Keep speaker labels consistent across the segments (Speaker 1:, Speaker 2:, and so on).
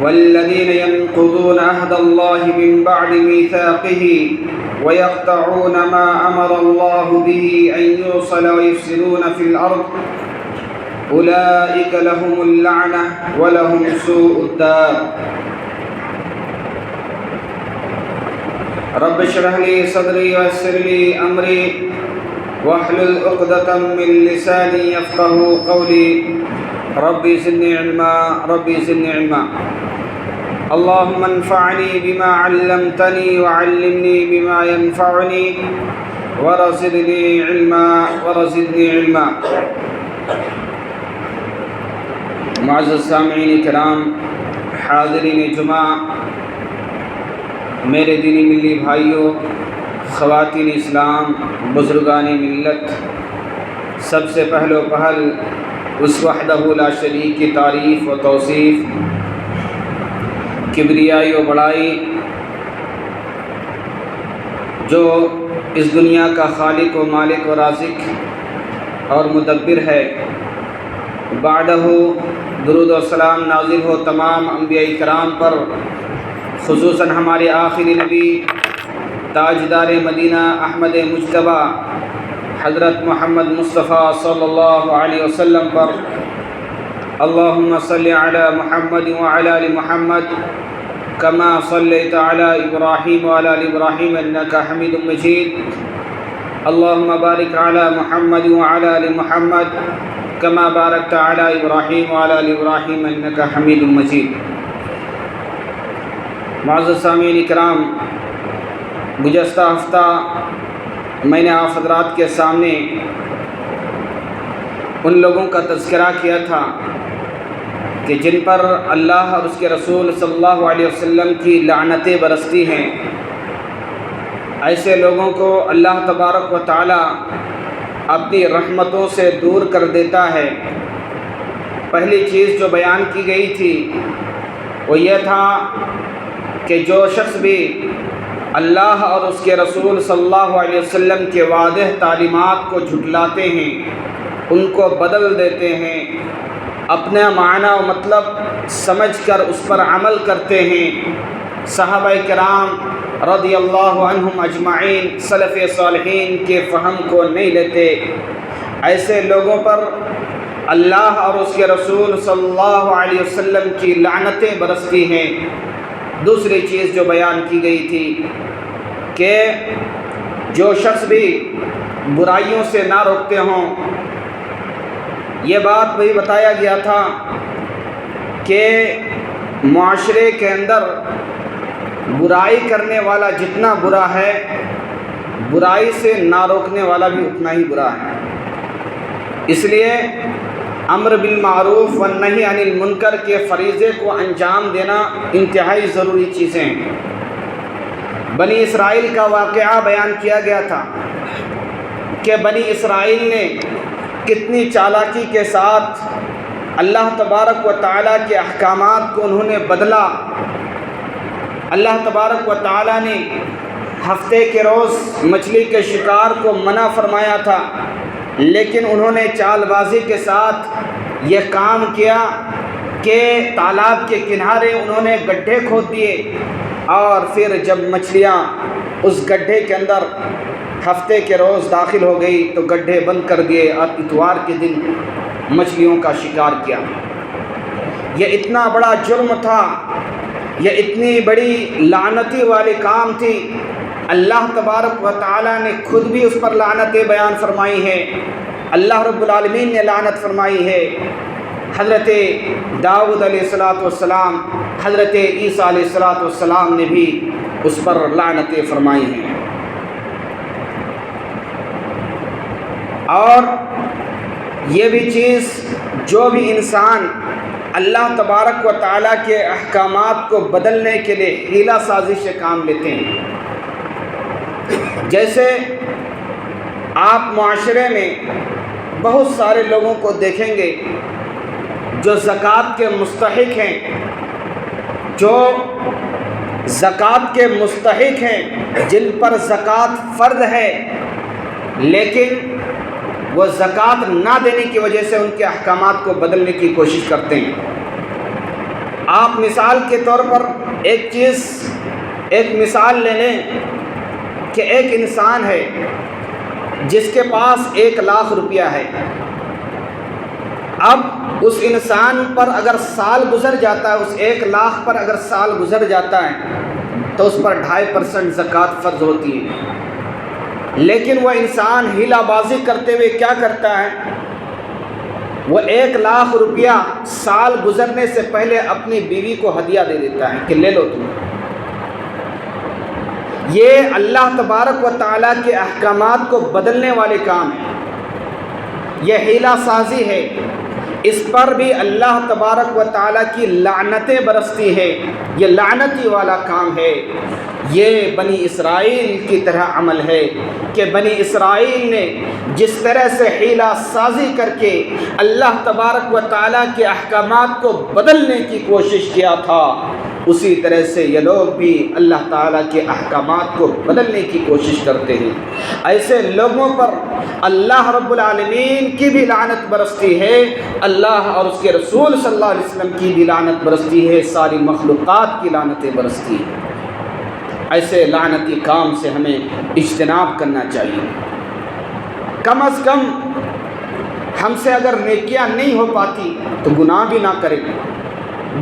Speaker 1: والذين ينقضون عهد الله من بعد ميثاقه ويقطعون ما أمر الله به أن يوصل ويفسدون في الأرض أولئك لهم اللعنة ولهم سوء الدار رب اشرح لي صدري ويسر لي أمري واحلل عقدة من لساني يفقهوا قولي ربي زدني علما ربي زدني علما اللهم انفعني بما علمتني وعلمني بما ينفعني ورزقني علما علما معزز سامعین کرام، حاضرین جمعہ، میرے دینی ملی بھائیوں، خواتین اسلام، بزرگان ملت، سب سے پہلو پہل اس وحدہ لا شریک کی تعریف و توصیف، کبریائی و بڑائی جو اس دنیا کا خالق و مالک و رازق اور مدبر ہے، بعدہ درود و سلام نازل ہو تمام انبیاء کرام پر، خصوصاً ہمارے آخری نبی تاجدار مدینہ احمد مجتبیٰ حضرت محمد مصطفیٰ صلی اللہ علیہ وسلم پر۔ اللہم صلی علی محمد وعلی آل محمد کما صلیت علی ابراہیم وعلی آل ابراہیم انکا حمید مجید۔ اللہم بارک علی محمد وعلی آل محمد کما بارکت علی ابراہیم وعلی آل ابراہیم انکا حمید مجید۔ معزز سامعین کرام، گزشتہ ہفتہ میں نے آپ حضرات کے سامنے ان لوگوں کا تذکرہ کیا تھا کہ جن پر اللہ اور اس کے رسول صلی اللہ علیہ وسلم کی لعنتیں برستی ہیں۔ ایسے لوگوں کو اللہ تبارک و تعالی اپنی رحمتوں سے دور کر دیتا ہے۔ پہلی چیز جو بیان کی گئی تھی وہ یہ تھا کہ جو شخص بھی اللہ اور اس کے رسول صلی اللہ علیہ وسلم کے واضح تعلیمات کو جھٹلاتے ہیں، ان کو بدل دیتے ہیں، اپنا معنی و مطلب سمجھ کر اس پر عمل کرتے ہیں، صحابہ کرام رضی اللہ عنہم اجمعین، سلف صالحین کے فہم کو نہیں لیتے، ایسے لوگوں پر اللہ اور اس کے رسول صلی اللہ علیہ وسلم کی لعنتیں برستی ہیں۔ دوسری چیز جو بیان کی گئی تھی کہ جو شخص بھی برائیوں سے نہ روکتے ہوں، یہ بات بھی بتایا گیا تھا کہ معاشرے کے اندر برائی کرنے والا جتنا برا ہے، برائی سے نہ روکنے والا بھی اتنا ہی برا ہے۔ اس لیے امر بالمعروف والنہی عن المنکر کے فریضے کو انجام دینا انتہائی ضروری چیزیں ہیں۔ بنی اسرائیل کا واقعہ بیان کیا گیا تھا کہ بنی اسرائیل نے کتنی چالاکی کے ساتھ اللہ تبارک و تعالیٰ کے احکامات کو انہوں نے بدلا۔ اللہ تبارک و تعالیٰ نے ہفتے کے روز مچھلی کے شکار کو منع فرمایا تھا، لیکن انہوں نے چال بازی کے ساتھ یہ کام کیا کہ تالاب کے کنارے انہوں نے گڈھے کھود دیے، اور پھر جب مچھلیاں اس گڈھے کے اندر ہفتے کے روز داخل ہو گئی تو گڈھے بند کر دیے اور اتوار کے دن مچھلیوں کا شکار کیا۔ یہ اتنا بڑا جرم تھا، یہ اتنی بڑی لعنتی والی کام تھی، اللہ تبارک و تعالیٰ نے خود بھی اس پر لعنتیں بیان فرمائی ہیں۔ اللہ رب العالمین نے لعنت فرمائی ہے، حضرت داؤد علیہ السلام، حضرت عیسیٰ علیہ السلام نے بھی اس پر لعنتیں فرمائی ہیں۔ اور یہ بھی چیز جو بھی انسان اللہ تبارک و تعالیٰ کے احکامات کو بدلنے کے لیے حیلہ سازی سے کام لیتے ہیں، جیسے آپ معاشرے میں بہت سارے لوگوں کو دیکھیں گے جو زکوٰۃ کے مستحق ہیں، جو زکوٰۃ کے مستحق ہیں، جن پر زکوٰۃ فرض ہے، لیکن وہ زکوٰۃ نہ دینے کی وجہ سے ان کے احکامات کو بدلنے کی کوشش کرتے ہیں۔ آپ مثال کے طور پر ایک مثال لے لیں کہ ایک انسان ہے جس کے پاس 1,00,000 روپیہ ہے۔ اب اس انسان پر اگر سال گزر جاتا ہے، اس 1,00,000 پر اگر سال گزر جاتا ہے تو اس پر 2.5% زکوٰۃ فرض ہوتی ہے۔ لیکن وہ انسان ہیلا بازی کرتے ہوئے کیا کرتا ہے؟ وہ 1,00,000 روپیہ سال گزرنے سے پہلے اپنی بیوی کو ہدیہ دے دیتا ہے کہ لے لو تم۔ یہ اللہ تبارک و تعالیٰ کے احکامات کو بدلنے والے کام ہیں، یہ ہیلا سازی ہے، اس پر بھی اللہ تبارک و تعالیٰ کی لعنتیں برستی ہے، یہ لعنتی والا کام ہے۔ یہ بنی اسرائیل کی طرح عمل ہے کہ بنی اسرائیل نے جس طرح سے ہیلا سازی کر کے اللہ تبارک و تعالیٰ کے احکامات کو بدلنے کی کوشش کیا تھا، اسی طرح سے یہ لوگ بھی اللہ تعالیٰ کے احکامات کو بدلنے کی کوشش کرتے ہیں۔ ایسے لوگوں پر اللہ رب العالمین کی بھی لعنت برستی ہے، اللہ اور اس کے رسول صلی اللہ علیہ وسلم کی بھی لعنت برستی ہے، ساری مخلوقات کی لعنتیں برستی ہیں۔ ایسے لعنتی کام سے ہمیں اجتناب کرنا چاہیے۔ کم از کم ہم سے اگر نیکیاں نہیں ہو پاتی تو گناہ بھی نہ کریں،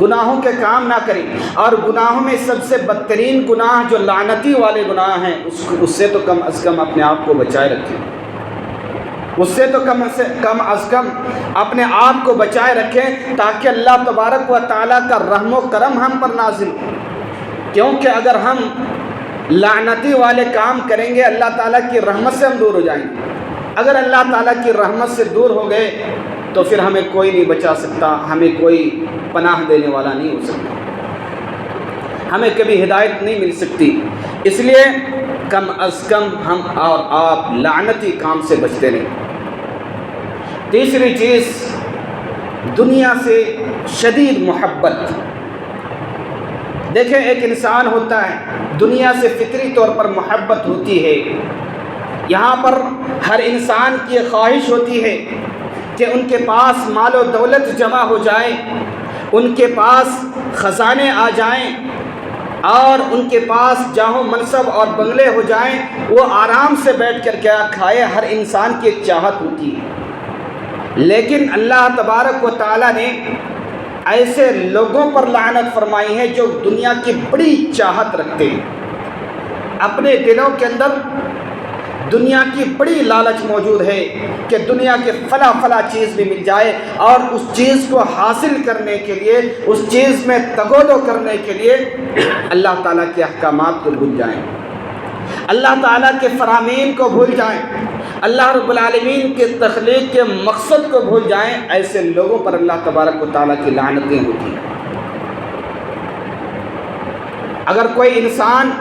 Speaker 1: گناہوں کے کام نہ کریں، اور گناہوں میں سب سے بدترین گناہ جو لعنتی والے گناہ ہیں اس سے تو کم از کم اپنے آپ کو بچائے رکھیں، اس سے تو کم از کم اپنے آپ کو بچائے رکھیں تاکہ اللہ تبارک و تعالیٰ کا رحم و کرم ہم پر نازل ہو۔ کیونکہ اگر ہم لعنتی والے کام کریں گے اللہ تعالیٰ کی رحمت سے ہم دور ہو جائیں گے۔ اگر اللہ تعالیٰ کی رحمت سے دور ہو گئے تو پھر ہمیں کوئی نہیں بچا سکتا، ہمیں کوئی پناہ دینے والا نہیں ہو سکتا، ہمیں کبھی ہدایت نہیں مل سکتی۔ اس لیے کم از کم ہم اور آپ لعنتی کام سے بچتے رہیں۔ تیسری چیز، دنیا سے شدید محبت۔ دیکھیں ایک انسان ہوتا ہے، دنیا سے فطری طور پر محبت ہوتی ہے۔ یہاں پر ہر انسان کی خواہش ہوتی ہے کہ ان کے پاس مال و دولت جمع ہو جائے، ان کے پاس خزانے آ جائیں اور ان کے پاس جاہ و منصب اور بنگلے ہو جائیں، وہ آرام سے بیٹھ کر کیا کھائے، ہر انسان کی ایک چاہت ہوتی ہے۔ لیکن اللہ تبارک و تعالیٰ نے ایسے لوگوں پر لعنت فرمائی ہے جو دنیا کی بڑی چاہت رکھتے ہیں، اپنے دلوں کے اندر دنیا کی بڑی لالچ موجود ہے کہ دنیا کے فلاں چیز بھی مل جائے، اور اس چیز کو حاصل کرنے کے لیے، اس چیز میں تگودو کرنے کے لیے اللہ تعالیٰ کے احکامات کو بھول جائیں، اللہ تعالیٰ کے فرامین کو بھول جائیں، اللہ رب العالمین کے تخلیق کے مقصد کو بھول جائیں۔ ایسے لوگوں پر اللہ تبارک و تعالیٰ کی لعنتیں ہوتی ہیں۔ اگر کوئی انسان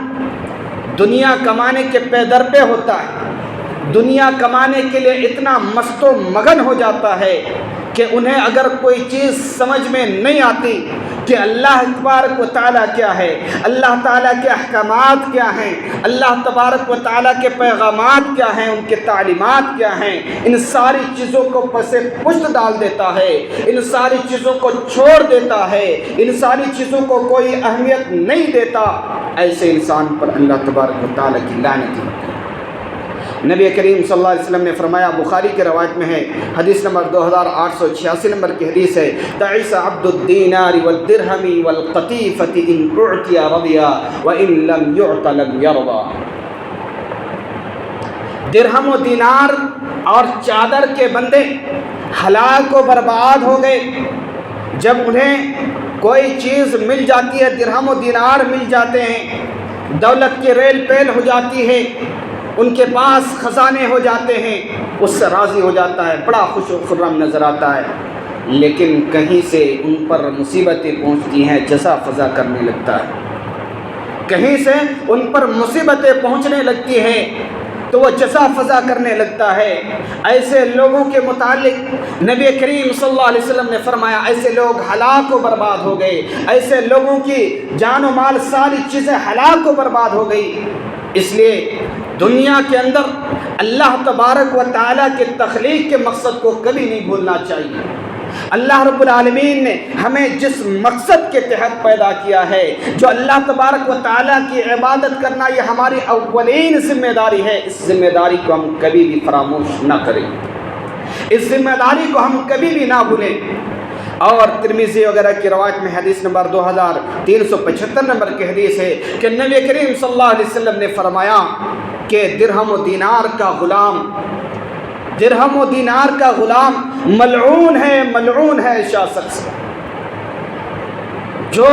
Speaker 1: دنیا کمانے کے پے در پہ ہوتا ہے، دنیا کمانے کے لیے اتنا مست و مگن ہو جاتا ہے کہ انہیں اگر کوئی چیز سمجھ میں نہیں آتی کہ اللہ تبارک و تعالیٰ کیا ہے، اللہ تعالیٰ کے احکامات کیا ہیں، اللہ تبارک و تعالیٰ کے پیغامات کیا ہیں، ان کے تعلیمات کیا ہیں، ان ساری چیزوں کو پس پشت ڈال دیتا ہے، ان ساری چیزوں کو چھوڑ دیتا ہے، ان ساری چیزوں کو کوئی اہمیت نہیں دیتا، ایسے انسان پر اللہ تبارک و تعالیٰ کی لعنت ہے۔ نبی کریم صلی اللہ علیہ وسلم نے فرمایا، بخاری کی روایت میں ہے، حدیث نمبر 2886 نمبر کی حدیث ہے، تعیس عبد الدینار والدرہم والقطیفۃ ان اعطی رضی وان لم یعط لم یرضی۔ درہم و دینار اور چادر کے بندے ہلاک و برباد ہو گئے جب انہیں کوئی چیز مل جاتی ہے، درہم و دینار مل جاتے ہیں، دولت کی ریل پیل ہو جاتی ہے، ان کے پاس خزانے ہو جاتے ہیں، اس سے راضی ہو جاتا ہے، بڑا خوش و خرم نظر آتا ہے۔ لیکن کہیں سے ان پر مصیبتیں پہنچتی ہیں، جزا فضا کرنے لگتا ہے، کہیں سے ان پر مصیبتیں پہنچنے لگتی ہیں تو وہ جزا فضا کرنے لگتا ہے۔ ایسے لوگوں کے متعلق نبی کریم صلی اللہ علیہ وسلم نے فرمایا، ایسے لوگ ہلاک و برباد ہو گئے، ایسے لوگوں کی جان و مال ساری چیزیں ہلاک و برباد ہو گئی۔ اس لیے دنیا کے اندر اللہ تبارک و تعالیٰ کے تخلیق کے مقصد کو کبھی نہیں بھولنا چاہیے۔ اللہ رب العالمین نے ہمیں جس مقصد کے تحت پیدا کیا ہے، جو اللہ تبارک و تعالیٰ کی عبادت کرنا، یہ ہماری اولین ذمہ داری ہے، اس ذمہ داری کو ہم کبھی بھی فراموش نہ کریں، اس ذمہ داری کو ہم کبھی بھی نہ بھولیں۔ اور ترمذی وغیرہ کی روایت میں حدیث نمبر 2375 نمبر کی حدیث ہے کہ نبی کریم صلی اللہ علیہ وسلم نے فرمایا کہ درہم و دینار کا غلام ملعون ہے شخص جو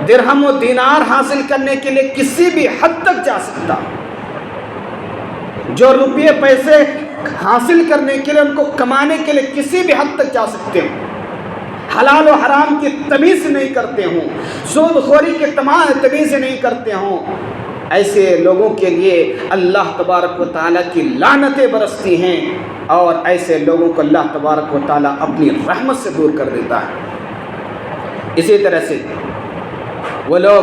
Speaker 1: درہم و دینار حاصل کرنے کے لیے کسی بھی حد تک جا سکتا، جو روپے پیسے حاصل کرنے کے لیے، ان کو کمانے کے لیے کسی بھی حد تک جا سکتے ہیں، حلال و حرام کی تمیز نہیں کرتے ہوں، سود خوری کے تمام تمیز نہیں کرتے ہوں، ایسے لوگوں کے لیے اللہ تبارک و تعالیٰ کی لعنتیں برستی ہیں، اور ایسے لوگوں کو اللہ تبارک و تعالیٰ اپنی رحمت سے دور کر دیتا ہے۔ اسی طرح سے وہ لوگ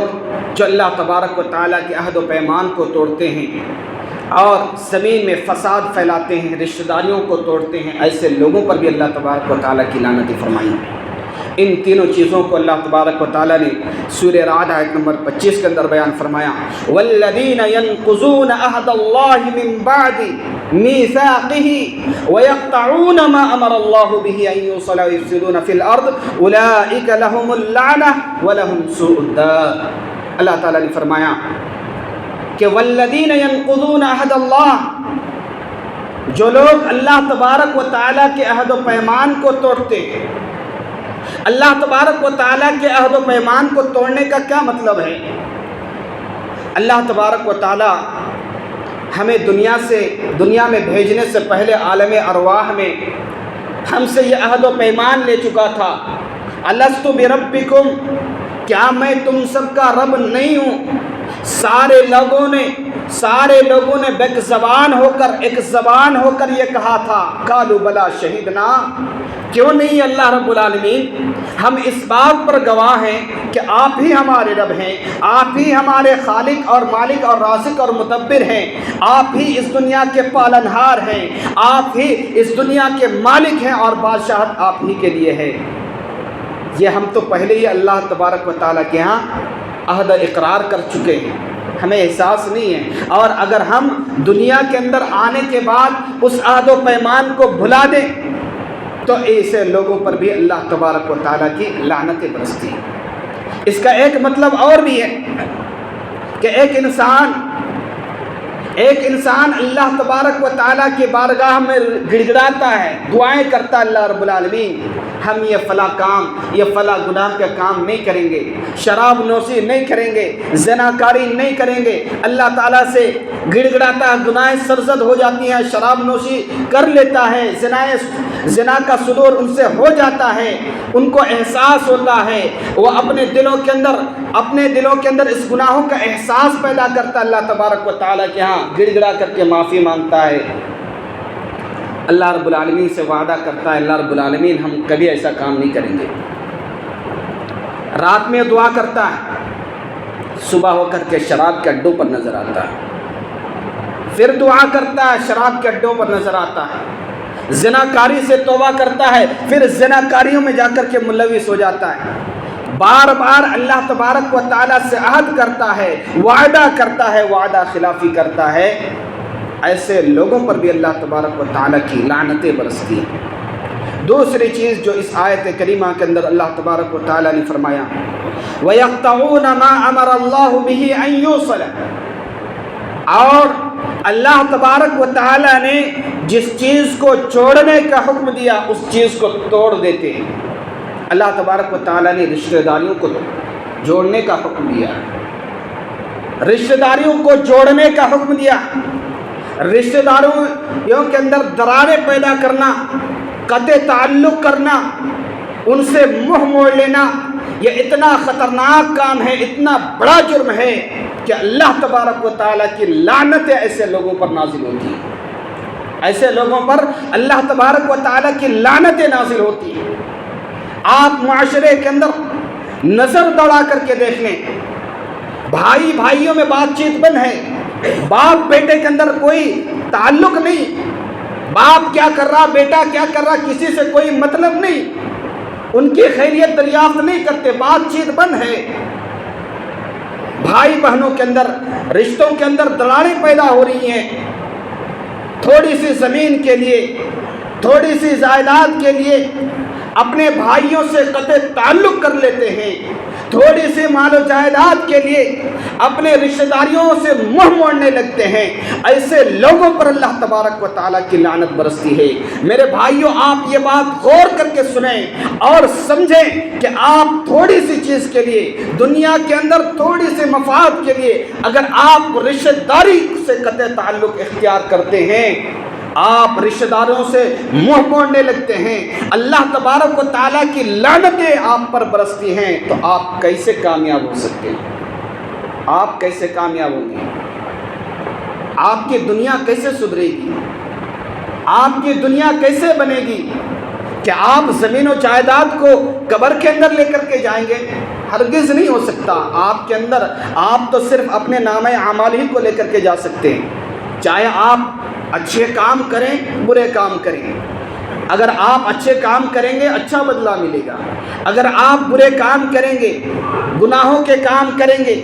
Speaker 1: جو اللہ تبارک و تعالیٰ کے عہد و پیمان کو توڑتے ہیں اور زمین میں فساد پھیلاتے ہیں، رشتہ داریوں کو توڑتے ہیں، ایسے لوگوں پر بھی اللہ تبارک و تعالیٰ کی لعنتیں فرمائی ہیں۔ ان تینوں چیزوں کو اللہ تبارک و تعالیٰ نے سورہ رعد آیت نمبر 25 کے اندر بیان فرمایا، والذین ينقضون عہد اللہ من بعد میثاقہ ویقطعون ما امر اللہ بہ ان یوصل ویفسدون فی الارض اولئک لہم اللعنہ ولہم سوء الدار۔ اللہ تعالیٰ نے فرمایا کہ والذین ينقضون عہد اللہ، جو لوگ اللہ تبارک و تعالیٰ کے عہد و پیمان کو توڑتے ہیں۔ اللہ تبارک و تعالیٰ کے عہد و پیمان کو توڑنے کا کیا مطلب ہے؟ اللہ تبارک و تعالیٰ ہمیں دنیا میں بھیجنے سے پہلے عالم ارواح میں ہم سے یہ عہد و پیمان لے چکا تھا، الست بربکم، کیا میں تم سب کا رب نہیں ہوں؟ سارے لوگوں نے ایک زبان ہو کر یہ کہا تھا، قالوا بلا شہدنا، کیوں نہیں اللہ رب العالمین، ہم اس بات پر گواہ ہیں کہ آپ ہی ہمارے رب ہیں، آپ ہی ہمارے خالق اور مالک اور رازق اور مدبر ہیں، آپ ہی اس دنیا کے پالنہار ہیں، آپ ہی اس دنیا کے مالک ہیں، اور بادشاہت آپ ہی کے لیے ہے۔ یہ ہم تو پہلے ہی اللہ تبارک و تعالیٰ کے ہاں عہد اقرار کر چکے ہیں، ہمیں احساس نہیں ہے، اور اگر ہم دنیا کے اندر آنے کے بعد اس عہد و پیمان کو بھلا دیں تو ایسے لوگوں پر بھی اللہ تبارک و تعالیٰ کی لعنتیں برستی ہیں۔ اس کا ایک مطلب اور بھی ہے کہ ایک انسان اللہ تبارک و تعالیٰ کی بارگاہ میں گڑ گڑاتا ہے، دعائیں کرتا ہے، اللہ رب العالمین ہم یہ فلاں کام، یہ فلاں گناہ کا کام نہیں کریں گے، شراب نوشی نہیں کریں گے، زناکاری نہیں کریں گے، اللہ تعالیٰ سے گڑ گڑاتا ہے، گناہیں سرزد ہو جاتی ہیں، شراب نوشی کر لیتا ہے، زنا کا صدور ان سے ہو جاتا ہے، ان کو احساس ہوتا ہے، وہ اپنے دلوں کے اندر اس گناہوں کا احساس پیدا کرتا ہے، اللہ تبارک و تعالیٰ کے ہاں گڑ گڑا کر کے معافی مانگتا ہے، اللہ رب العالمین سے وعدہ کرتا ہے، اللہ رب العالمین ہم کبھی ایسا کام نہیں کریں گے۔ رات میں دعا کرتا ہے، صبح ہو کر کے شراب کے اڈوں پر نظر آتا ہے، پھر دعا کرتا ہے، شراب کے اڈوں پر نظر آتا ہے، زناکاری سے توبہ کرتا ہے، پھر زناکاریوں میں جا کر کے ملوث ہو جاتا ہے، بار بار اللہ تبارک و تعالیٰ سے عہد کرتا ہے، وعدہ کرتا ہے، وعدہ خلافی کرتا ہے، ایسے لوگوں پر بھی اللہ تبارک و تعالیٰ کی لعنتیں برستی ہیں۔ دوسری چیز جو اس آیت کریمہ کے اندر اللہ تبارک و تعالیٰ نے فرمایا، وَيَقْطَعُونَ مَا أَمَرَ اللَّهُ بِهِ أَن يُوصَلَ، اور اللہ تبارک و تعالیٰ نے جس چیز کو چھوڑنے کا حکم دیا اس چیز کو توڑ دیتے ہیں۔ اللہ تبارک و تعالیٰ نے رشتہ داریوں کو جوڑنے کا حکم دیا، رشتہ داریوں کو جوڑنے کا حکم دیا، رشتہ داریوں کے اندر دراریں پیدا کرنا، قطع تعلق کرنا، ان سے منہ موڑ لینا، یہ اتنا خطرناک کام ہے، اتنا بڑا جرم ہے کہ اللہ تبارک و تعالیٰ کی لعنتیں ایسے لوگوں پر نازل ہوتی ہیں، ایسے لوگوں پر اللہ تبارک و تعالیٰ کی لعنتیں نازل ہوتی ہیں۔ آپ معاشرے کے اندر نظر دوڑا کر کے دیکھ لیں، بھائی بھائیوں میں بات چیت بند ہے، باپ بیٹے کے اندر کوئی تعلق نہیں، باپ کیا کر رہا، بیٹا کیا کر رہا، کسی سے کوئی مطلب نہیں، ان کی خیریت دریافت نہیں کرتے، بات چیت بند ہے، بھائی بہنوں کے اندر، رشتوں کے اندر دراڑیں پیدا ہو رہی ہیں، تھوڑی سی زمین کے لیے، تھوڑی سی جائیداد کے لیے اپنے بھائیوں سے قطع تعلق کر لیتے ہیں، تھوڑی سی مال و جائیداد کے لیے اپنے رشتہ داریوں سے منہ موڑنے لگتے ہیں۔ ایسے لوگوں پر اللہ تبارک و تعالیٰ کی لعنت برستی ہے۔ میرے بھائیوں، آپ یہ بات غور کر کے سنیں اور سمجھیں کہ آپ تھوڑی سی چیز کے لیے، دنیا کے اندر تھوڑی سی مفاد کے لیے اگر آپ رشتہ داری سے قطع تعلق اختیار کرتے ہیں، آپ رشتہ داروں سے منہ موڑنے لگتے ہیں، اللہ تبارک و تعالیٰ کی لعنتیں آپ پر برستی ہیں، تو آپ کیسے کامیاب ہو سکتے ہیں؟ آپ کیسے کامیاب ہوں گے؟ آپ کی دنیا کیسے سدھرے گی؟ آپ کی دنیا کیسے بنے گی؟ کہ آپ زمین و جائیداد کو قبر کے اندر لے کر کے جائیں گے؟ ہرگز نہیں ہو سکتا۔ آپ کے اندر، آپ تو صرف اپنے نامہ اعمال ہی کو لے کر کے جا سکتے ہیں، چاہے آپ اچھے کام کریں، برے کام کریں۔ اگر آپ اچھے کام کریں گے اچھا بدلہ ملے گا، اگر آپ برے کام کریں گے، گناہوں کے کام کریں گے،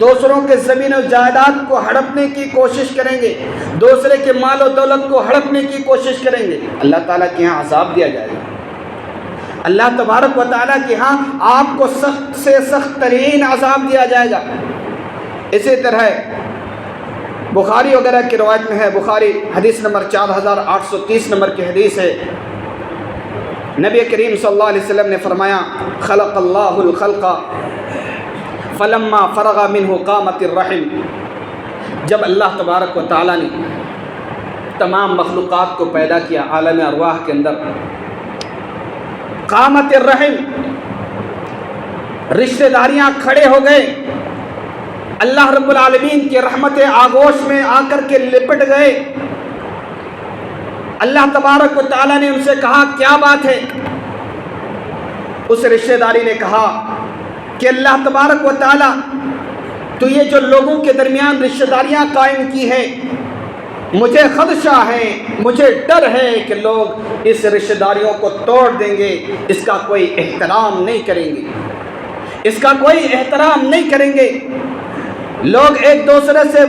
Speaker 1: دوسروں کے زمین و جائیداد کو ہڑپنے کی کوشش کریں گے، دوسرے کے مال و دولت کو ہڑپنے کی کوشش کریں گے، اللہ تعالیٰ کے یہاں عذاب دیا جائے گا۔ اللہ تبارک و تعالیٰ کے ہاں آپ کو سخت سے سخت ترین عذاب دیا جائے گا۔ اسی طرح بخاری وغیرہ کی روایت میں ہے، بخاری حدیث نمبر 4830 نمبر کی حدیث ہے، نبی کریم صلی اللہ علیہ وسلم نے فرمایا، خلق اللہ الخلق فلما فرغ منہ قامت الرحم۔ جب اللہ تبارک و تعالیٰ نے تمام مخلوقات کو پیدا کیا عالم ارواح کے اندر، قامت الرحم، رشتہ داریاں کھڑے ہو گئے، اللہ رب العالمین کی رحمت آغوش میں آ کر کے لپٹ گئے۔ اللہ تبارک و تعالیٰ نے ان سے کہا کیا بات ہے؟ اس رشتہ داری نے کہا کہ اللہ تبارک و تعالیٰ تو یہ جو لوگوں کے درمیان رشتہ داریاں قائم کی ہیں، مجھے خدشہ ہے، مجھے ڈر ہے کہ لوگ اس رشتہ داریوں کو توڑ دیں گے، اس کا کوئی احترام نہیں کریں گے، اس کا کوئی احترام نہیں کریں گے، لوگ ایک دوسرے سے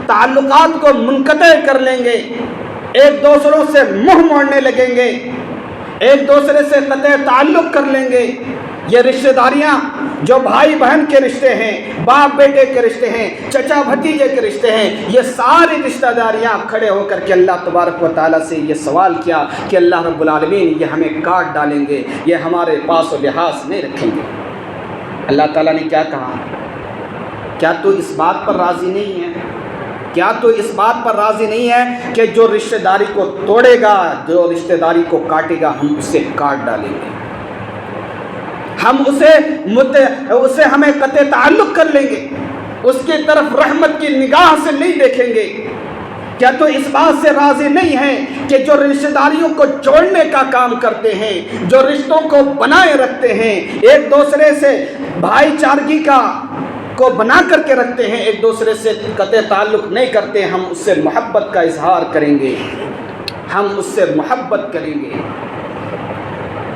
Speaker 1: تعلقات کو منقطع کر لیں گے، ایک دوسروں سے منہ موڑنے لگیں گے، ایک دوسرے سے قطع تعلق کر لیں گے۔ یہ رشتہ داریاں جو بھائی بہن کے رشتے ہیں، باپ بیٹے کے رشتے ہیں، چچا بھتیجے کے رشتے ہیں، یہ ساری رشتہ داریاں کھڑے ہو کر کے اللہ تبارک و تعالیٰ سے یہ سوال کیا کہ اللہ رب العالمین یہ ہمیں کاٹ ڈالیں گے، یہ ہمارے پاس و لحاظ نہیں رکھیں گے۔ اللہ تعالیٰ نے کیا کہا؟ کیا تو اس بات پر راضی نہیں ہے؟ کیا تو اس بات پر راضی نہیں ہے کہ جو رشتہ داری کو توڑے گا، جو رشتہ داری کو کاٹے گا، ہم اسے کاٹ ڈالیں گے، ہم اسے ہمیں قطع تعلق کر لیں گے، اس کی طرف رحمت کی نگاہ سے نہیں دیکھیں گے؟ کیا تو اس بات سے راضی نہیں ہے کہ جو رشتہ داریوں کو جوڑنے کا کام کرتے ہیں، جو رشتوں کو بنائے رکھتے ہیں، ایک دوسرے سے بھائی چارگی کو بنا کر کے رکھتے ہیں، ایک دوسرے سے قطع تعلق نہیں کرتے، ہم اس سے محبت کا اظہار کریں گے، ہم اس سے محبت کریں گے؟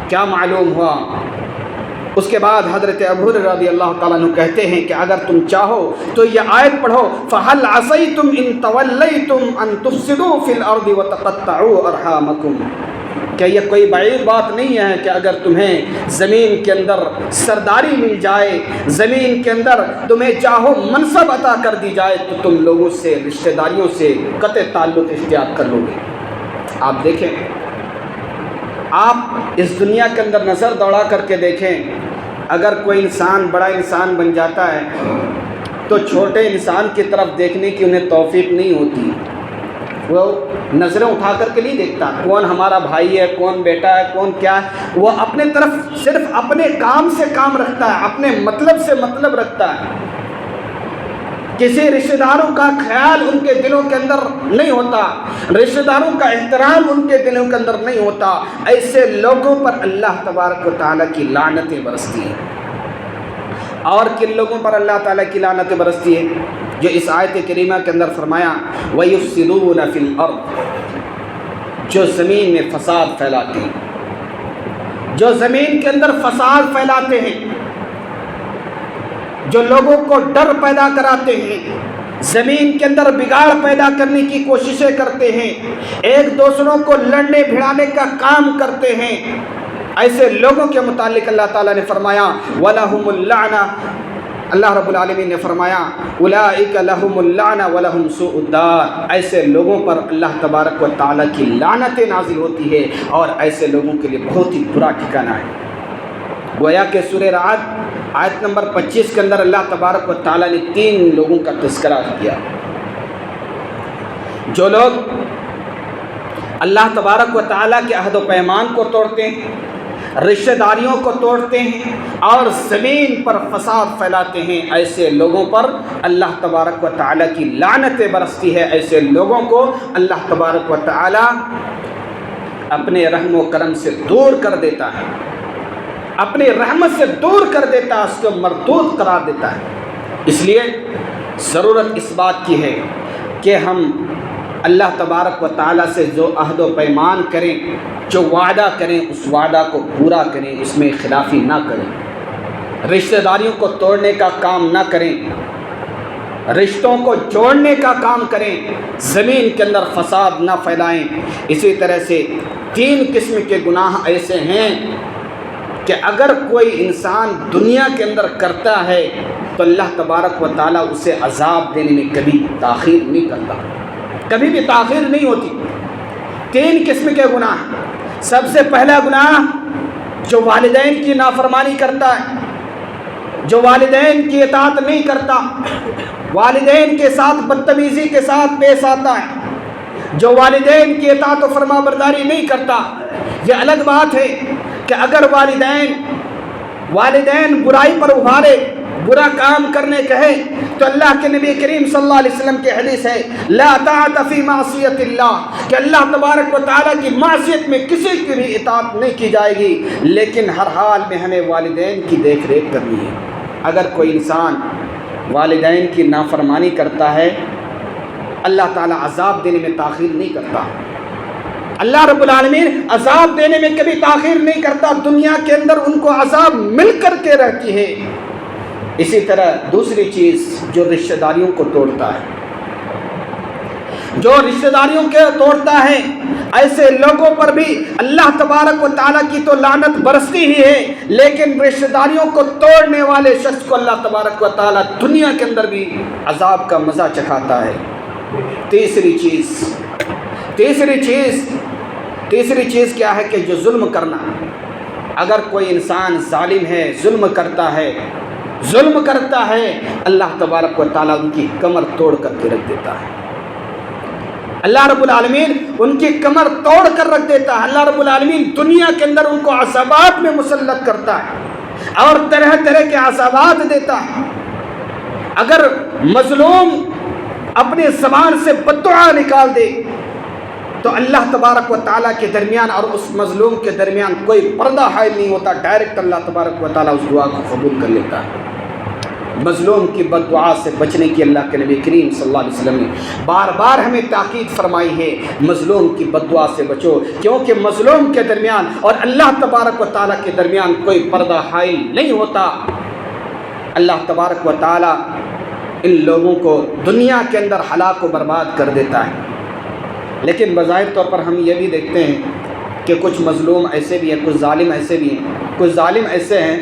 Speaker 1: کیا معلوم ہوا؟ اس کے بعد حضرت ابو ہریرہ رضی اللہ تعالیٰ عنہ کہتے ہیں کہ اگر تم چاہو تو یہ آیت پڑھو، فَهَلْ عَصَيْتُمْ إِن تَوَلَّيْتُمْ أَن تُفْسِدُوا فِي الْأَرْضِ وَتَقَطَّعُوا أَرْحَامَكُمْ۔ کیا یہ کوئی بعید بات نہیں ہے کہ اگر تمہیں زمین کے اندر سرداری مل جائے، زمین کے اندر تمہیں چاہو منصب عطا کر دی جائے، تو تم لوگوں سے، رشتہ داریوں سے قطع تعلق اختیار کر لو گے؟ آپ دیکھیں، آپ اس دنیا کے اندر نظر دوڑا کر کے دیکھیں، اگر کوئی انسان بڑا انسان بن جاتا ہے تو چھوٹے انسان کی طرف دیکھنے کی انہیں توفیق نہیں ہوتی، وہ نظریں اٹھا کر کے نہیں دیکھتا کون ہمارا بھائی ہے، کون بیٹا ہے، کون کیا ہے، وہ اپنے طرف صرف اپنے کام سے کام رکھتا ہے، اپنے مطلب سے مطلب رکھتا ہے، کسی رشتہ داروں کا خیال ان کے دلوں کے اندر نہیں ہوتا، رشتہ داروں کا احترام ان کے دلوں کے اندر نہیں ہوتا۔ ایسے لوگوں پر اللہ تبارک و تعالیٰ کی لعنتیں برستی ہیں۔ اور کن لوگوں پر اللہ تعالیٰ کی لعنتیں برستی ہیں؟ جو اس آیت کریمہ کے اندر فرمایا وَيُفْسِدُونَ فِي الْأَرْضِ، جو زمین میں فساد پھیلاتے ہیں، جو زمین کے اندر فساد پھیلاتے ہیں، جو لوگوں کو ڈر پیدا کراتے ہیں، زمین کے اندر بگاڑ پیدا کرنے کی کوششیں کرتے ہیں، ایک دوسروں کو لڑنے بھڑانے کا کام کرتے ہیں، ایسے لوگوں کے متعلق اللہ تعالیٰ نے فرمایا وَلَهُمُ اللَّعْنَةُ، اللہ رب العالمین نے فرمایا اولئک لہم اللعنہ ولہم سوء الدار، ایسے لوگوں پر اللہ تبارک و تعالیٰ کی لعنت نازل ہوتی ہے اور ایسے لوگوں کے لیے بہت ہی برا ٹھکانہ ہے۔ گویا کہ سورہ رعد آیت نمبر 25 کے اندر اللہ تبارک و تعالیٰ نے 3 لوگوں کا تذکرہ کیا، جو لوگ اللہ تبارک و تعالیٰ کے عہد و پیمان کو توڑتے ہیں، رشتہ داریوں کو توڑتے ہیں اور زمین پر فساد پھیلاتے ہیں، ایسے لوگوں پر اللہ تبارک و تعالیٰ کی لعنتیں برستی ہے، ایسے لوگوں کو اللہ تبارک و تعالیٰ اپنے رحم و کرم سے دور کر دیتا ہے، اپنی رحمت سے دور کر دیتا ہے، اس کو مردود قرار دیتا ہے۔ اس لیے ضرورت اس بات کی ہے کہ ہم اللہ تبارک و تعالیٰ سے جو عہد و پیمان کریں، جو وعدہ کریں، اس وعدہ کو پورا کریں، اس میں خلافی نہ کریں، رشتہ داریوں کو توڑنے کا کام نہ کریں، رشتوں کو جوڑنے کا کام کریں، زمین کے اندر فساد نہ پھیلائیں۔ اسی طرح سے 3 قسم کے گناہ ایسے ہیں کہ اگر کوئی انسان دنیا کے اندر کرتا ہے تو اللہ تبارک و تعالیٰ اسے عذاب دینے میں کبھی تاخیر نہیں کرتا، کبھی بھی تاخیر نہیں ہوتی۔ 3 قسم کے گناہ۔ سب سے پہلا گناہ جو والدین کی نافرمانی کرتا ہے، جو والدین کی اطاعت نہیں کرتا، والدین کے ساتھ بدتمیزی کے ساتھ پیش آتا ہے، جو والدین کی اطاعت و فرما برداری نہیں کرتا۔ یہ الگ بات ہے کہ اگر والدین برائی پر ابھارے، برا کام کرنے کہے، تو اللہ کے نبی کریم صلی اللہ علیہ وسلم کی حدیث ہے لا طاعت فی معصیت اللہ، کہ اللہ تبارک و تعالیٰ کی معصیت میں کسی کی بھی اطاعت نہیں کی جائے گی، لیکن ہر حال میں ہمیں والدین کی دیکھ ریکھ کرنی ہے۔ اگر کوئی انسان والدین کی نافرمانی کرتا ہے، اللہ تعالیٰ عذاب دینے میں تاخیر نہیں کرتا، اللہ رب العالمین عذاب دینے میں کبھی تاخیر نہیں کرتا، دنیا کے اندر ان کو عذاب مل کر کے رہتی ہے۔ اسی طرح دوسری چیز جو رشتہ داریوں کو توڑتا ہے، جو رشتہ داریوں کے توڑتا ہے، ایسے لوگوں پر بھی اللہ تبارک و تعالیٰ کی تو لعنت برستی ہی ہے، لیکن رشتہ داریوں کو توڑنے والے شخص کو اللہ تبارک و تعالیٰ دنیا کے اندر بھی عذاب کا مزہ چکھاتا ہے۔ تیسری چیز کیا ہے کہ جو ظلم کرنا، اگر کوئی انسان ظالم ہے، ظلم کرتا ہے، اللہ تبارک و تعالیٰ ان کی کمر توڑ کر کے رکھ دیتا ہے، اللہ رب العالمین ان کی کمر توڑ کر رکھ دیتا ہے، اللہ رب العالمین دنیا کے اندر ان کو عذابات میں مسلط کرتا ہے اور طرح طرح کے عذابات دیتا ہے۔ اگر مظلوم اپنے زبان سے بددعا نکال دے تو اللہ تبارک و تعالیٰ کے درمیان اور اس مظلوم کے درمیان کوئی پردہ حائل نہیں ہوتا، ڈائریکٹ اللہ تبارک و تعالیٰ اس دعا کو قبول کر لیتا ہے۔ مظلوم کی بد دعا سے بچنے کی اللہ کے نبی کریم صلی اللہ علیہ وسلم نے بار بار ہمیں تاکید فرمائی ہے، مظلوم کی بد دعا سے بچو، کیونکہ مظلوم کے درمیان اور اللہ تبارک و تعالیٰ کے درمیان کوئی پردہ حائل نہیں ہوتا۔ اللہ تبارک و تعالیٰ ان لوگوں کو دنیا کے اندر ہلاک و برباد کر دیتا ہے، لیکن بظاہر طور پر ہم یہ بھی دیکھتے ہیں کہ کچھ مظلوم ایسے بھی ہیں، کچھ ظالم ایسے بھی ہیں، کچھ ظالم ایسے ہیں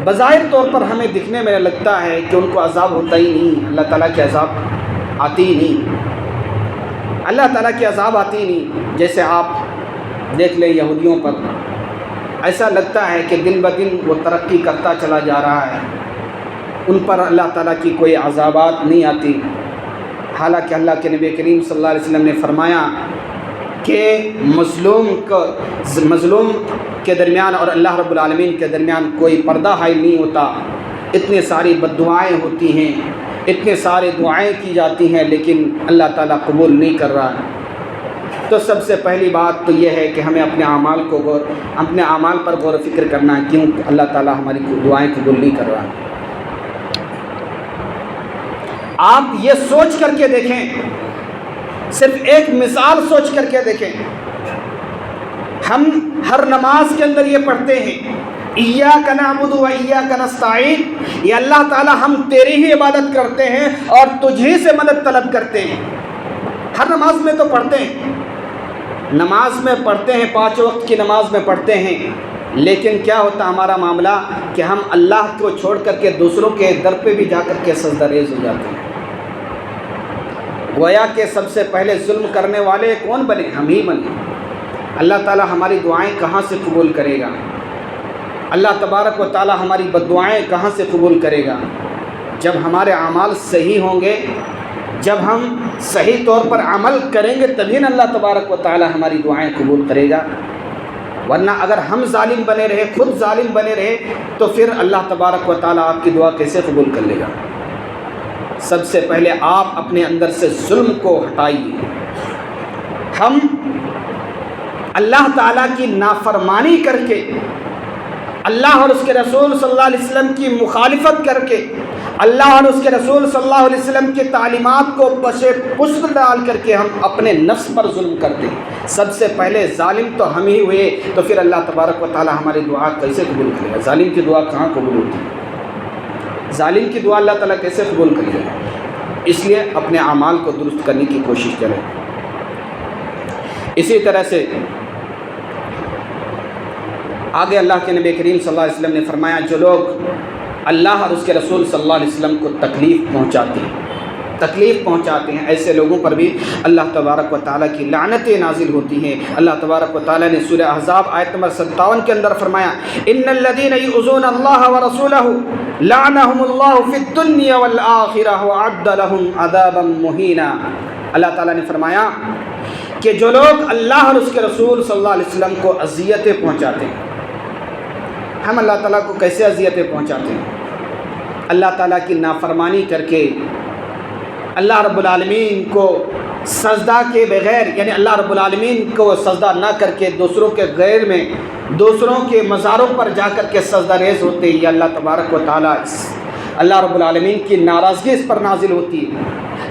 Speaker 1: بظاہر طور پر ہمیں دکھنے میں لگتا ہے کہ ان کو عذاب ہوتا ہی نہیں، اللہ تعالیٰ کے عذاب آتی ہی نہیں، اللہ تعالیٰ کی عذاب آتی ہی نہیں۔ جیسے آپ دیکھ لیں یہودیوں پر، ایسا لگتا ہے کہ دن بدن وہ ترقی کرتا چلا جا رہا ہے، ان پر اللہ تعالیٰ کی کوئی عذابات نہیں آتی، حالانکہ اللہ کے نبی کریم صلی اللہ علیہ وسلم نے فرمایا کہ مظلوم کے درمیان اور اللہ رب العالمین کے درمیان کوئی پردہ حائل نہیں ہوتا۔ اتنے ساری بد دعائیں ہوتی ہیں، اتنے سارے دعائیں کی جاتی ہیں، لیکن اللہ تعالیٰ قبول نہیں کر رہا ہے۔ تو سب سے پہلی بات تو یہ ہے کہ ہمیں اپنے اعمال پر غور و فکر کرنا ہے، کیوں اللہ تعالیٰ ہماری دعائیں قبول نہیں کر رہا ہے۔ آپ یہ سوچ کر کے دیکھیں، صرف ایک مثال سوچ کر کے دیکھیں، ہم ہر نماز کے اندر یہ پڑھتے ہیں ایاک نعبد و ایاک نستعین، یہ اللہ تعالی ہم تیری ہی عبادت کرتے ہیں اور تجھی سے مدد طلب کرتے ہیں۔ ہر نماز میں تو پڑھتے ہیں، نماز میں پڑھتے ہیں، 5 وقت کی نماز میں پڑھتے ہیں، لیکن کیا ہوتا ہمارا معاملہ کہ ہم اللہ کو چھوڑ کر کے دوسروں کے در پہ بھی جا کر کے سجدہ ریز ہو جاتے ہیں۔ گویا کہ سب سے پہلے ظلم کرنے والے کون بنے؟ ہم ہی بنے۔ اللہ تعالیٰ ہماری دعائیں کہاں سے قبول کرے گا؟ اللہ تبارک و تعالیٰ ہماری بد دعائیں کہاں سے قبول کرے گا؟ جب ہمارے اعمال صحیح ہوں گے، جب ہم صحیح طور پر عمل کریں گے، تبھی نہ اللہ تبارک و تعالیٰ ہماری دعائیں قبول کرے گا۔ ورنہ اگر ہم ظالم بنے رہے، خود ظالم بنے رہے، تو پھر اللہ تبارک و تعالیٰ آپ کی دعا کیسے قبول کر لے گا؟ سب سے پہلے آپ اپنے اندر سے ظلم کو ہٹائیے۔ ہم اللہ تعالیٰ کی نافرمانی کر کے، اللہ اور اس کے رسول صلی اللہ علیہ وسلم کی مخالفت کر کے، اللہ اور اس کے رسول صلی اللہ علیہ وسلم کی تعلیمات کو پشے پشت ڈال کر کے ہم اپنے نفس پر ظلم کرتے ہیں۔ سب سے پہلے ظالم تو ہم ہی ہوئے، تو پھر اللہ تبارک و تعالیٰ ہماری دعا کیسے قبول کرے گا؟ ظالم کی دعا کہاں قبول ہوتی ہے؟ ظالم کی دعا اللہ تعالیٰ کیسے قبول کرے گا؟ اس لیے اپنے اعمال کو درست کرنے کی کوشش کریں۔ اسی طرح سے آگے اللہ کے نبی کریم صلی اللہ علیہ وسلم نے فرمایا، جو لوگ اللہ اور اس کے رسول صلی اللہ علیہ وسلم کو تکلیف پہنچاتے ہیں، ایسے لوگوں پر بھی اللہ تبارک و تعالیٰ کی لعنتیں نازل ہوتی ہیں۔ اللہ تبارک و تعالیٰ نے سورہ احزاب آیت نمبر 57 کے اندر فرمایا، ان الذین یؤذون اللہ ورسولہ لعنہم اللہ فی الدنیا والآخرہ وأعد لہم عذابا مہینا۔ اللہ تعالیٰ نے فرمایا کہ جو لوگ اللہ اور اس کے رسول صلی اللہ علیہ وسلم کو اذیتیں پہنچاتے ہیں، ہم اللہ تعالیٰ کو کیسے اذیتیں پہنچاتے ہیں؟ اللہ تعالیٰ کی نافرمانی کر کے، اللہ رب العالمین کو سجدہ کے بغیر، یعنی اللہ رب العالمین کو سجدہ نہ کر کے دوسروں کے غیر میں، دوسروں کے مزاروں پر جا کر کے سجدہ ریز ہوتے ہیں، یہ اللہ تبارک و تعالیٰ، اللہ رب العالمین کی ناراضگی اس پر نازل ہوتی ہے۔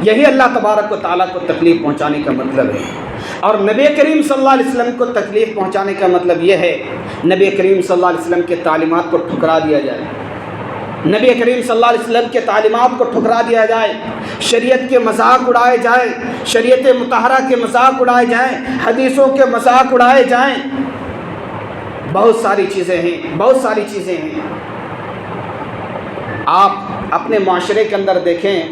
Speaker 1: یہی اللہ تبارک و تعالیٰ کو تکلیف پہنچانے کا مطلب ہے۔ اور نبی کریم صلی اللہ علیہ وسلم کو تکلیف پہنچانے کا مطلب یہ ہے، نبی کریم صلی اللہ علیہ وسلم کے تعلیمات کو ٹھکرا دیا جائے، نبی کریم صلی اللہ علیہ وسلم کے تعلیمات کو ٹھکرا دیا جائے، شریعت کے مذاق اڑائے جائیں، شریعت مطہرہ کے مذاق اڑائے جائیں، حدیثوں کے مذاق اڑائے جائیں۔ بہت ساری چیزیں ہیں۔ آپ اپنے معاشرے کے اندر دیکھیں،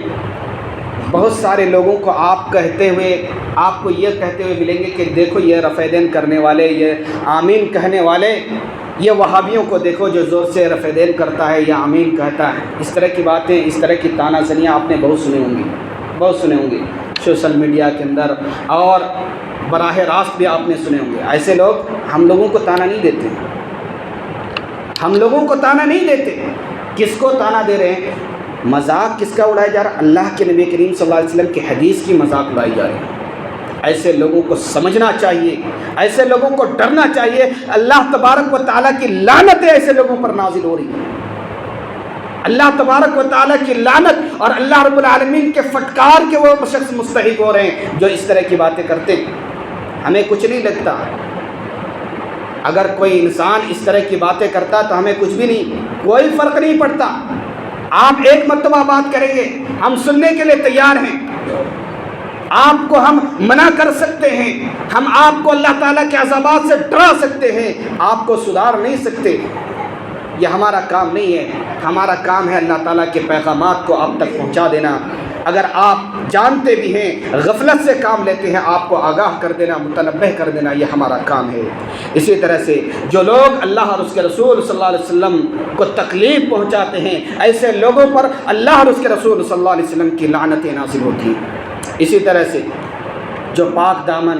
Speaker 1: بہت سارے لوگوں کو آپ کہتے ہوئے، آپ کو یہ کہتے ہوئے ملیں گے کہ دیکھو یہ رفع دین کرنے والے، یہ آمین کہنے والے، یہ وہابیوں کو دیکھو جو زور سے رفع دین کرتا ہے یا آمین کہتا ہے۔ اس طرح کی باتیں، اس طرح کی تانا زنیاں آپ نے بہت سنے ہوں گی سوشل میڈیا کے اندر، اور براہ راست بھی آپ نے سنے ہوں گے۔ ایسے لوگ ہم لوگوں کو تانا نہیں دیتے، کس کو تانا دے رہے ہیں؟ مذاق کس کا اڑایا جا رہا ہے؟ اللہ کے نبی کریم صلی اللہ علیہ وسلم کی حدیث کی مذاق اڑائی جا رہی ہے۔ ایسے لوگوں کو سمجھنا چاہیے، ایسے لوگوں کو ڈرنا چاہیے۔ اللہ تبارک و تعالیٰ کی لعنتیں ایسے لوگوں پر نازل ہو رہی ہیں، اللہ تبارک و تعالیٰ کی لعنت اور اللہ رب العالمین کے پھٹکار کے وہ شخص مستحق ہو رہے ہیں جو اس طرح کی باتیں کرتے ہیں۔ ہمیں کچھ نہیں لگتا، اگر کوئی انسان اس طرح کی باتیں کرتا تو ہمیں کچھ بھی نہیں، کوئی فرق نہیں پڑتا۔ آپ ایک مرتبہ بات کریں گے، ہم سننے کے لیے تیار ہیں، آپ کو ہم منع کر سکتے ہیں، ہم آپ کو اللہ تعالیٰ کے عذابات سے ڈرا سکتے ہیں، آپ کو سدھار نہیں سکتے۔ یہ ہمارا کام نہیں ہے، ہمارا کام ہے اللہ تعالیٰ کے پیغامات کو آپ تک پہنچا دینا۔ اگر آپ جانتے بھی ہیں، غفلت سے کام لیتے ہیں، آپ کو آگاہ کر دینا، متنبہ کر دینا، یہ ہمارا کام ہے۔ اسی طرح سے جو لوگ اللہ اور اس کے رسول صلی اللہ علیہ وسلم کو تکلیف پہنچاتے ہیں، ایسے لوگوں پر اللہ اور اس کے رسول صلی اللہ علیہ وسلم کی لعنتیں نازل ہوتی ہیں۔ اسی طرح سے جو پاک دامن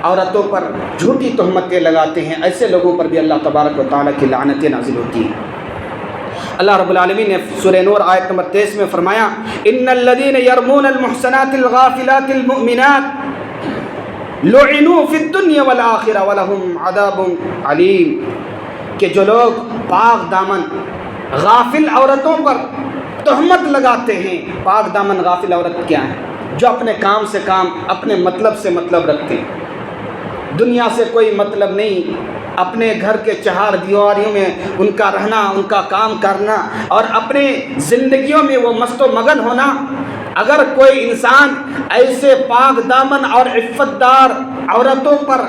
Speaker 1: عورتوں پر جھوٹی تہمتیں لگاتے ہیں، ایسے لوگوں پر بھی اللہ تبارک و تعالیٰ کی لعنتیں نازل ہوتی ہیں۔ اللہ رب العالمین نے سورہ نور آیت نمبر 23 میں فرمایا، ان الذین یرمون المحصنات الغافلات المؤمنات لعنوا فی الدنیا والآخرہ ولہم عذاب علیم، کہ جو لوگ پاک دامن غافل عورتوں پر تہمت لگاتے ہیں۔ پاک دامن غافل عورت کیا ہے؟ جو اپنے کام سے کام، اپنے مطلب سے مطلب رکھتے ہیں، دنیا سے کوئی مطلب نہیں، اپنے گھر کے چہار دیواریوں میں ان کا رہنا، ان کا کام کرنا اور اپنے زندگیوں میں وہ مست و مگن ہونا۔ اگر کوئی انسان ایسے پاک دامن اور عفت دار عورتوں پر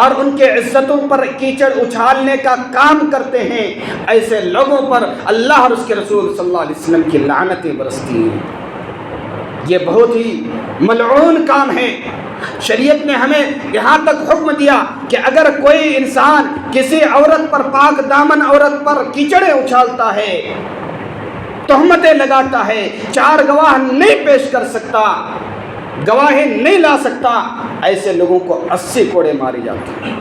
Speaker 1: اور ان کے عزتوں پر کیچڑ اچھالنے کا کام کرتے ہیں، ایسے لوگوں پر اللہ اور اس کے رسول صلی اللہ علیہ وسلم کی لعنتیں برستی ہیں۔ یہ بہت ہی ملعون کام ہے۔ شریعت نے ہمیں یہاں تک حکم دیا کہ اگر کوئی انسان کسی عورت پر، پاک دامن عورت پر کیچڑیں اچھالتا ہے، تہمتیں لگاتا ہے، 4 گواہ نہیں پیش کر سکتا، گواہی نہیں لا سکتا، ایسے لوگوں کو 80 کوڑے مارے جاتے ہیں۔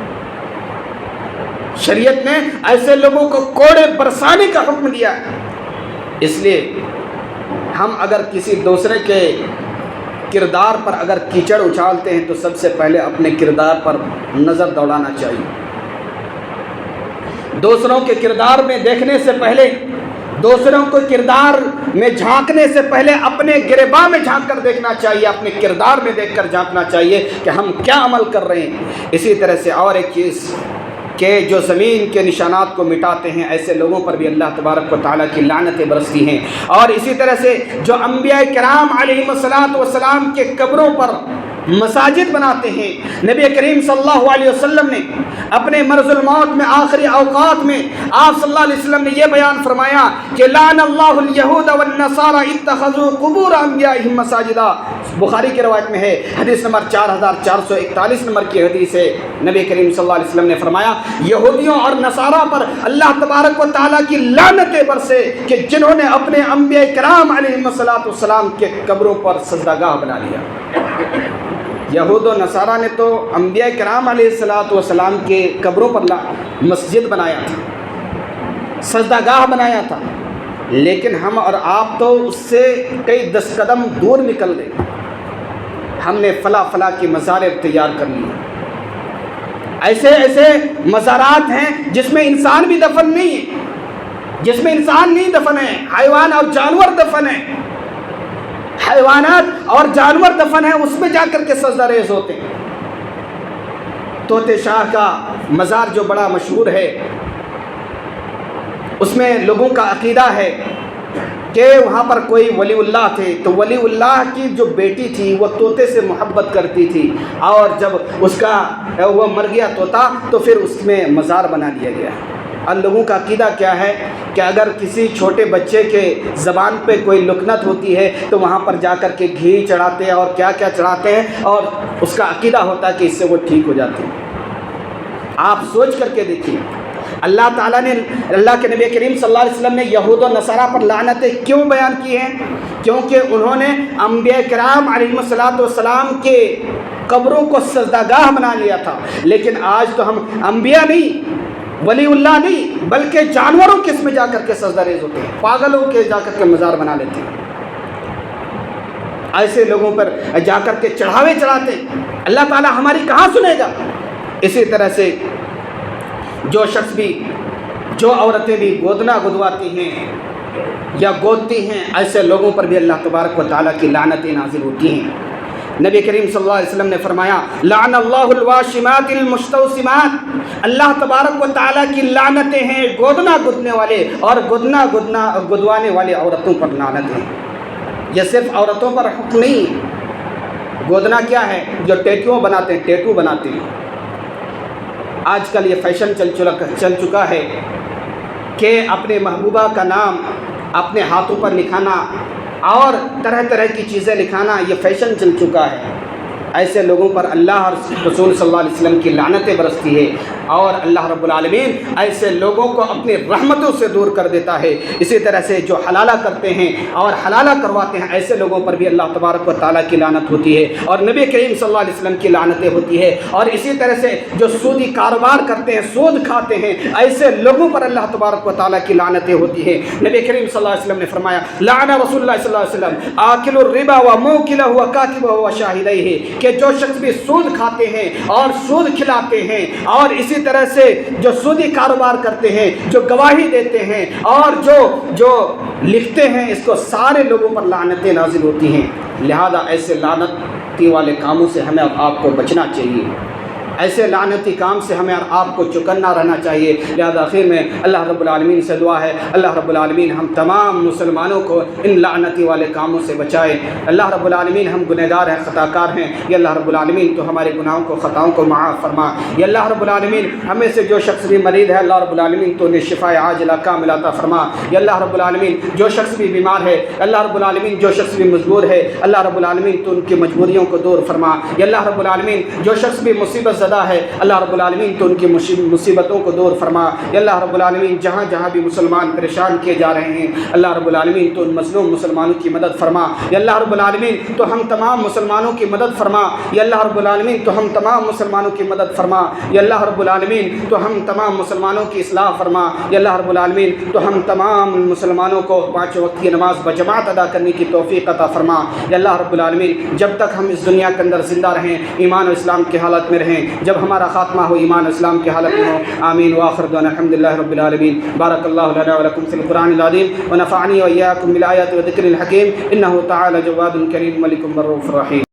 Speaker 1: شریعت نے ایسے لوگوں کو کوڑے برسانے کا حکم دیا ہے۔ اس لیے ہم اگر کسی دوسرے کے کردار پر اگر کیچڑ اچھالتے ہیں تو سب سے پہلے اپنے کردار پر نظر دوڑانا چاہیے۔ دوسروں کے کردار میں دیکھنے سے پہلے، دوسروں کو کردار میں جھانکنے سے پہلے اپنے گریباں میں جھانک کر دیکھنا چاہیے، اپنے کردار میں دیکھ کر جھانکنا چاہیے کہ ہم کیا عمل کر رہے ہیں۔ اسی طرح سے اور ایک چیز کہ جو زمین کے نشانات کو مٹاتے ہیں، ایسے لوگوں پر بھی اللہ تبارک و تعالیٰ کی لعنتیں برستی ہیں۔ اور اسی طرح سے جو انبیاء کرام علیہم السلام کے قبروں پر مساجد بناتے ہیں، نبی کریم صلی اللہ علیہ وسلم نے اپنے مرض الموت میں آخری اوقات میں آپ صلی اللہ علیہ وسلم نے یہ بیان فرمایا کہ لعن اللہ الیہود والنصارى اتخذوا قبور انبیائہم مساجدا۔ بخاری کی روایت میں ہے، حدیث نمبر 4441 نمبر کی حدیث ہے۔ نبی کریم صلی اللہ علیہ وسلم نے فرمایا یہودیوں اور نصارہ پر اللہ تبارک و تعالیٰ کی لعنتیں برسے کہ جنہوں نے اپنے انبیاء کرام علیہم السلام کے قبروں پر سجدہ گاہ بنا لیا۔ یہود و نصارہ نے تو انبیاء کرام علیہ السلام کے قبروں پر مسجد بنایا تھا، سجدہ گاہ بنایا تھا، لیکن ہم اور آپ تو اس سے کئی 10 قدم دور نکل گئے۔ ہم نے فلاں کی مزار تیار کر لی۔ ایسے ایسے مزارات ہیں جس میں انسان بھی دفن نہیں ہے، جس میں انسان نہیں دفن ہے، حیوان اور جانور دفن ہیں، حیوانات اور جانور دفن ہیں، اس میں جا کر کے سجدہ ریز ہوتے ہیں۔ طوطے شاہ کا مزار جو بڑا مشہور ہے، اس میں لوگوں کا عقیدہ ہے کہ وہاں پر کوئی ولی اللہ تھے، تو ولی اللہ کی جو بیٹی تھی وہ طوطے سے محبت کرتی تھی، اور جب اس کا وہ مر گیا طوطا تو پھر اس میں مزار بنا لیا گیا۔ اور لوگوں کا عقیدہ کیا ہے کہ اگر کسی چھوٹے بچے کے زبان پہ کوئی لکنت ہوتی ہے تو وہاں پر جا کر کے گھی چڑھاتے ہیں اور کیا کیا چڑھاتے ہیں، اور اس کا عقیدہ ہوتا ہے کہ اس سے وہ ٹھیک ہو جاتے ہیں۔ آپ سوچ کر کے دیکھیے، اللہ تعالیٰ نے، اللہ کے نبی کریم صلی اللہ علیہ وسلم نے یہود و نصارہ پر لعنتیں کیوں بیان کی ہیں؟ کیونکہ انہوں نے انبیاء کرام علیہم السلام کے قبروں کو سجدہ گاہ بنا لیا تھا۔ لیکن آج تو ہم انبیاء نہیں، ولی اللہ نہیں، بلکہ جانوروں کے اس میں جا کر کے سجدہ ریز ہوتے ہیں، پاگلوں کے جا کر کے مزار بنا لیتے ہیں، ایسے لوگوں پر جا کر کے چڑھاوے چڑھاتے ہیں۔ اللہ تعالیٰ ہماری کہاں سنے گا؟ اسی طرح سے جو شخص بھی، جو عورتیں بھی گودنا گدواتی ہیں یا گودتی ہیں، ایسے لوگوں پر بھی اللہ تبارک و تعالیٰ کی لعنتیں نازل ہوتی ہیں۔ نبی کریم صلی اللہ علیہ وسلم نے فرمایا لعن اللہ الواشمات المستوسمات، اللہ تبارک و تعالیٰ کی لعنتیں ہیں گودنا گدنے والے اور گدوانے والے عورتوں پر لعنت ہے۔ یہ صرف عورتوں پر حکم نہیں، گودنا کیا ہے؟ جو ٹیٹو بناتے ہیں، ٹیٹو بناتے ہیں۔ آج کل یہ فیشن چل چکا ہے کہ اپنے محبوبہ کا نام اپنے ہاتھوں پر لکھانا اور طرح طرح کی چیزیں لکھانا، یہ فیشن چل چکا ہے۔ ایسے لوگوں پر اللہ اور رسول صلی اللہ علیہ وسلم کی لعنتیں برستی ہے، اور اللہ رب العالمین ایسے لوگوں کو اپنی رحمتوں سے دور کر دیتا ہے۔ اسی طرح سے جو حلالہ کرتے ہیں اور حلالہ کرواتے ہیں، ایسے لوگوں پر بھی اللہ تبارک و تعالیٰ کی لعنت ہوتی ہے اور نبی کریم صلی اللہ علیہ وسلم کی لعنتیں ہوتی ہے۔ اور اسی طرح سے جو سودی کاروبار کرتے ہیں، سود کھاتے ہیں، ایسے لوگوں پر اللہ تبارک و تعالیٰ کی لعنتیں ہوتی ہیں۔ نبی کریم صلی اللہ علیہ وسلم نے فرمایا لعن رسول اللہ صلی اللہ علیہ وسلم آکل الربا وموکلہ وکاتبہ وشاہدیہ، کہ جو شخص بھی سود کھاتے ہیں اور سود کھلاتے ہیں اور اسی طرح سے جو سودی کاروبار کرتے ہیں، جو گواہی دیتے ہیں اور جو لکھتے ہیں، اس کو سارے لوگوں پر لعنتیں نازل ہوتی ہیں۔ لہذا ایسے لعنتی والے کاموں سے ہمیں اب آپ کو بچنا چاہیے۔ ایسے لعنتی کام سے ہمیں اور آپ کو چکنا رہنا چاہیے۔ لہذا آخر میں اللہ رب العالمین سے دعا ہے، اللہ رب العالمین ہم تمام مسلمانوں کو ان لعنتی والے کاموں سے بچائے۔ اللہ رب العالمین ہم گنہگار ہیں، خطا کار ہیں، یا اللہ رب العالمین تو ہمارے گناہوں کو خطاؤں کو معاف فرما۔ یا اللہ رب العالمین ہمیں سے جو شخص بھی مریض ہے اللہ رب العالمین تو انہیں شفاء عاجلہ کاملہ عطا فرما۔ یا اللہ رب العالمین جو شخص بھی بیمار ہے اللہ رب العالمین جو شخص بھی مجبور ہے اللہ رب العالمین تو ان کی مجبوریوں کو دور فرما۔ یا اللہ رب العالمین جو شخص بھی مصیبت زدہ ہے اللہ رب العالمین تو ان کی مصیبتوں کو دور فرما۔ یا اللہ رب العالمین جہاں جہاں بھی مسلمان پریشان کیے جا رہے ہیں اللہ رب العالمین تو ان مظلوم مسلمانوں کی مدد فرما۔ یا اللہ رب العالمین تو ہم تمام مسلمانوں کی مدد فرما۔ یا اللہ رب العالمین تو ہم تمام مسلمانوں کی مدد فرما۔ یا اللہ رب العالمین تو ہم تمام مسلمانوں کی اصلاح فرما۔ یا اللہ رب العالمین تو ہم تمام مسلمانوں کو 5 وقت کی نماز بجماعت ادا کرنے کی توفیق عطا فرما۔ یا اللہ رب العالمین جب تک ہم اس دنیا کے اندر زندہ رہیں ایمان و اسلام کی حالت میں رہیں، جب ہمارا خاتمہ ہو ایمان و اسلام کی حالت میں ہو۔ آمین وآخر دعوانا الحمدللہ رب العالمین۔ بارک اللہ لنا ولکم فی القرآن العظیم ونفعنی وإیاکم بالآیات والذکر الحکیم، انہ تعالی جواد کریم ملک رؤوف رحیم۔